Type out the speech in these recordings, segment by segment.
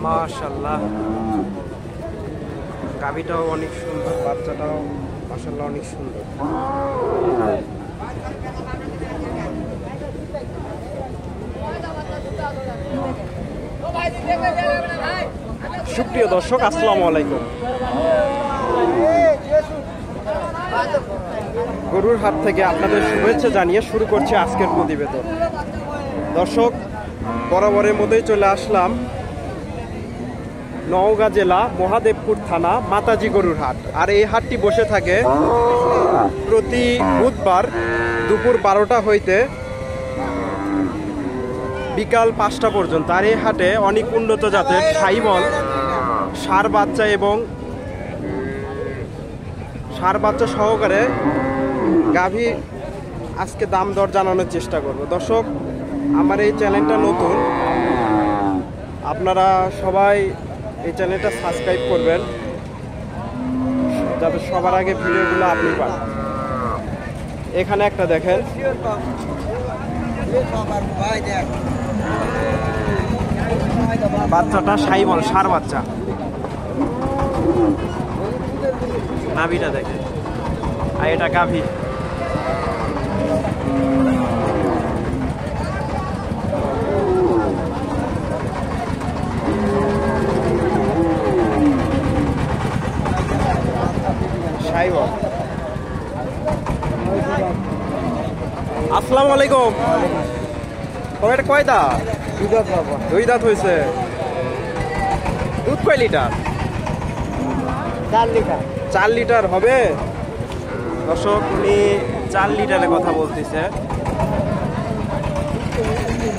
মাশাআল্লাহ, গাভীটাও অনেক সুন্দর, বাচ্চাটাও মাশাআল্লাহ অনেক সুন্দর। সুপ্রিয় দর্শক, আসসালামু আলাইকুম। গরুর হাট থেকে আপনাদের শুভেচ্ছা জানিয়ে শুরু করছি আজকের প্রতিবেদন। দর্শক, বরাবরের মধ্যেই চলে আসলাম নওগাঁ জেলা মহাদেবপুর থানা মাতাজি গরুর হাট। আর এই হাটটি বসে থাকে প্রতি বুধবার দুপুর 12টা হইতে বিকাল 5টা পর্যন্ত। আর এই হাটে অনেক উন্নত জাতের শাহিওয়াল ষাঁড় বাচ্চা এবং ষাঁড় বাচ্চা সহকারে গাভী আজকে দাম দর জানানোর চেষ্টা করব। দর্শক, আমার এই চ্যানেলটা নতুন, আপনারা সবাই এই চ্যানেলটা সাবস্ক্রাইব করবেন যাতে সবার আগে ভিডিওগুলো আপনি পান। এখানে একটা দেখেন, বাচ্চাটা শাহিওয়াল ষাঁড় বাচ্চা, নাভিটা দেখেন, আর এটা গাভী। আসসালামু আলাইকুম। তবে এটা কয় দাঁত? দুই দাঁত হয়েছে। দুধ কয় লিটার? 4 লিটার। 4 লিটার হবে। দর্শক, উনি 4 লিটারের কথা বলতেছে।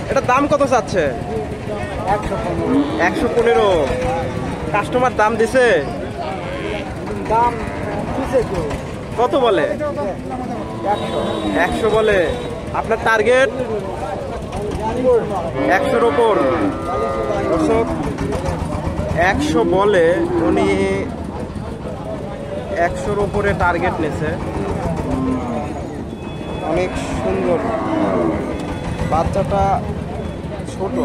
এটার দাম কত চাচ্ছে? 115। কাস্টমার দাম দিছে? দাম কত বলে? 100 বলে। আপনার টার্গেট 100-র ওপর। দর্শক, 100 বলে, উনি 100-র উপরে টার্গেট নিয়েছে। অনেক সুন্দর, বাচ্চাটা ছোট।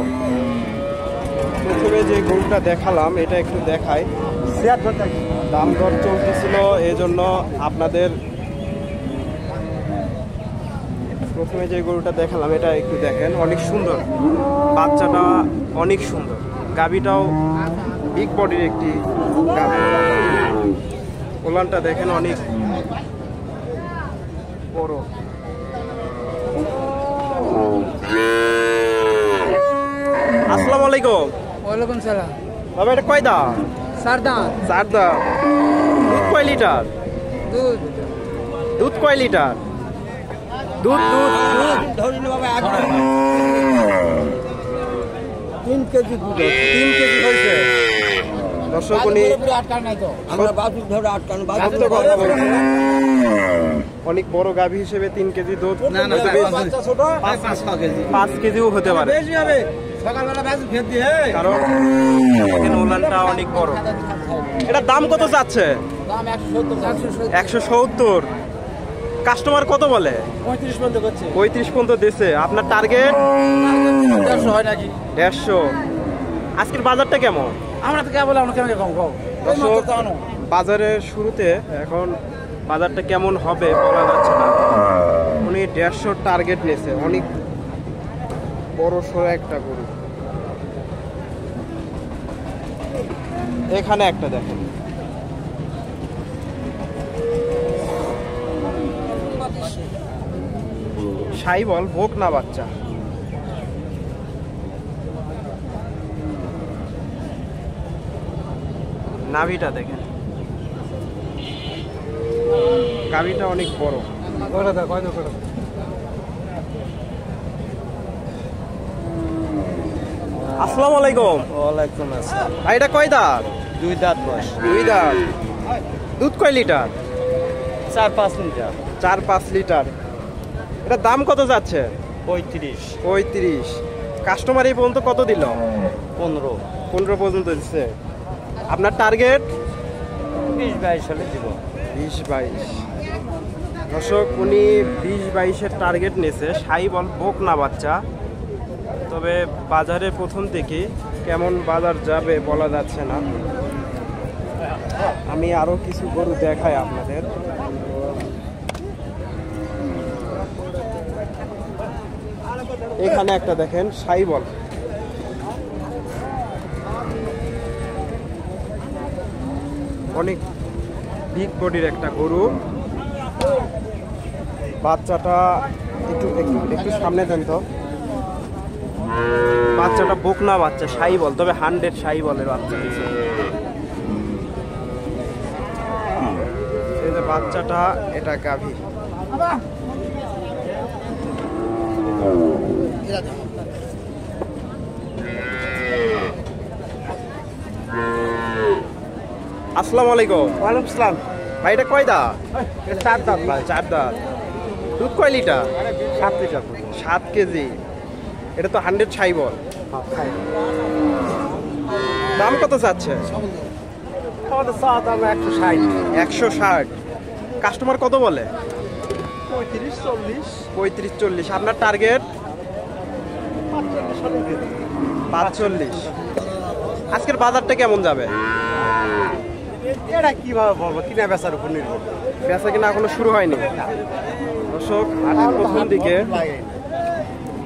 প্রথমে যে গরুটা দেখালাম এটা একটু দেখাই। দাম দর চলতেছিল, এই জন্য আপনাদের প্রথমে যে গরুটা দেখালাম এটা একটু দেখেন। অনেক সুন্দর, বাচ্চাটা অনেক সুন্দর, গাভীটাও বিগ বডির একটি গাভী। ওলানটা দেখেন অনেক বড়। আসসালামু আলাইকুম। ওয়ালাইকুম সালাম। বাবা, এটা কয় দাঁত? 4 দাঁত। 4 দাঁত। দুধ কয় লিটার? দুধ কয় লিটার? দুধ 3 কেজি। 3 কেজি হয়েছে। দর্শক, উনি অনেক বড় গাভী হিসেবে 3 কেজি দুধ, 5 কেজিও হতে পারে, কারণ ওলানটা অনেক বড়। এটার দাম কত যাচ্ছে? 170। কাস্টমার কত বলে? 35 পর্যন্ত দিচ্ছে। আপনার টার্গেট 150। আজকের বাজারটা কেমন? আমরা তো কেবল বাজারের শুরুতে, এখন বাজারটা কেমন হবে বলা যাচ্ছে না। উনি 150 টার্গেট নিয়েছে। অনেক বড় সড়ো একটা গরু। এখানে একটা দেখেন, শাহিওয়াল বকনা বাচ্চা। নাভিটা দেখেন, গাভীটা অনেক বড়। আসসালামু আলাইকুম। ওয়ালাইকুম আসসালাম। ভাই, এটা কয় দাঁত? 2 দাঁত বয়স। 2 দাঁত। দুধ কয় লিটার? 4-5 লিটার। 4-5 লিটার। এটার দাম কত যাচ্ছে? 35। কাস্টমার এই পর্যন্ত কত দিল? 15 পর্যন্ত দিচ্ছে। আপনার টার্গেট? 20-22 হলে দিব। 20-22। দর্শক, উনি 20-22-এর টার্গেট নিয়েছে। শাহিওয়াল বকনা বাচ্চা, তবে বাজারে প্রথম থেকে কেমন বাজার যাবে বলা যাচ্ছে না। আমি আরো কিছু গরু দেখাই আপনাদের। এখানে একটা দেখেন সাইবল, অনেক বিগ বডির একটা গরু। বাচ্চাটা একটু একটু একটু সামনে দেন তো। বাচ্চাটা বকনা বাচ্চা, সাইবল, তবে 100 সাইবলের বাচ্চা দিচ্ছে। এই যে বাচ্চাটা, এটা গাভী। আসসালামু আলাইকুম। ওয়ালাইকুম আসসালাম। ভাই এটা কয় দাঁত? 4 দাঁত ভাই। 4 দাঁত। দুধ কয় লিটার? 7 লিটার। 7 কেজি। এটা তো 100 সাইবল। দাম কত চাচ্ছে? আমাদের চা দাম 160। 160। কাস্টমার কত বলে? 35-40। 35-40। আপনার টার্গেট? 45। আজকের বাজারটা কেমন যাবে? এটা কিভাবে বলবো, কিনা বেচার উপর নির্ভর। বেচা কিনা এখনো শুরু হয়নি। দর্শক, হাটের প্রথম দিকে,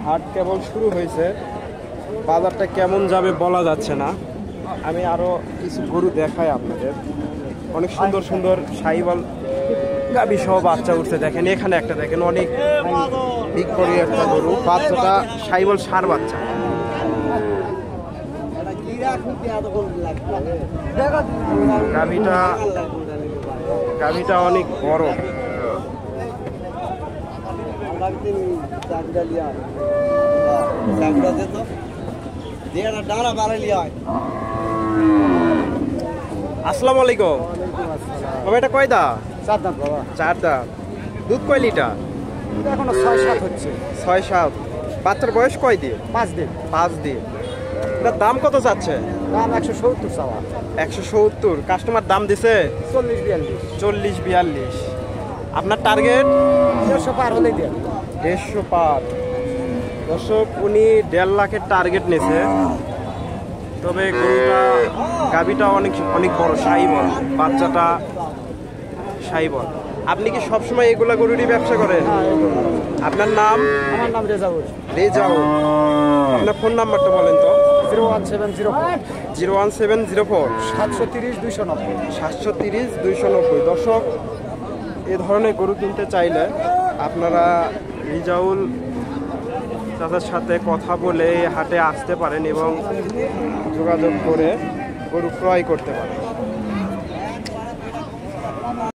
হাট কেবল শুরু হয়েছে, বাজারটা কেমন যাবে বলা যাচ্ছে না। আমি আরো কিছু গরু দেখাই আপনাদের। অনেক সুন্দর সুন্দর সাইবল গাভী সহ বাচ্চা উঠছে। দেখেন এখানে একটা, দেখেন অনেক বিগ বড়ি একটা গরু। বাচ্চাটা সাইবল ষাঁড় বাচ্চা। গাভীটা অনেক বড়। আসসালামু আলাইকুম। বাবা এটা কয় দাঁত? 4 দাঁত বাবা। 4 দাঁত। দুধ কয় লিটার? এখনো 6-7 হচ্ছে। 6-7। বাচ্চার বয়স কয় দিন? 5 দিন। 5 দিন। এটার দাম কত যাচ্ছে? দাম 170 চাওয়া। 170। কাস্টমার দাম দিছে 40-42। 40-42। আপনার টার্গেট? 150 পার হলেই দেন। 150 পার। দর্শক, উনি 1.5 লাখের টার্গেট নিয়েছে। তবে গরুটা, গাভীটা অনেক অনেক বড় সাইবল, বাচ্চাটা সাইবল। আপনি কি সবসময় এগুলা গরুরই ব্যবসা করেন? আপনার নাম? আমার নাম রেজাউল। রেজাউল। আপনার ফোন নাম্বারটা বলেন তো। 01704 01704 730-290। 730-290। দর্শক, এ ধরনের গরু কিনতে চাইলে আপনারা রেজাউল চাচার সাথে কথা বলে হাটে আসতে পারেন এবং যোগাযোগ করে গরু ক্রয় করতে পারেন।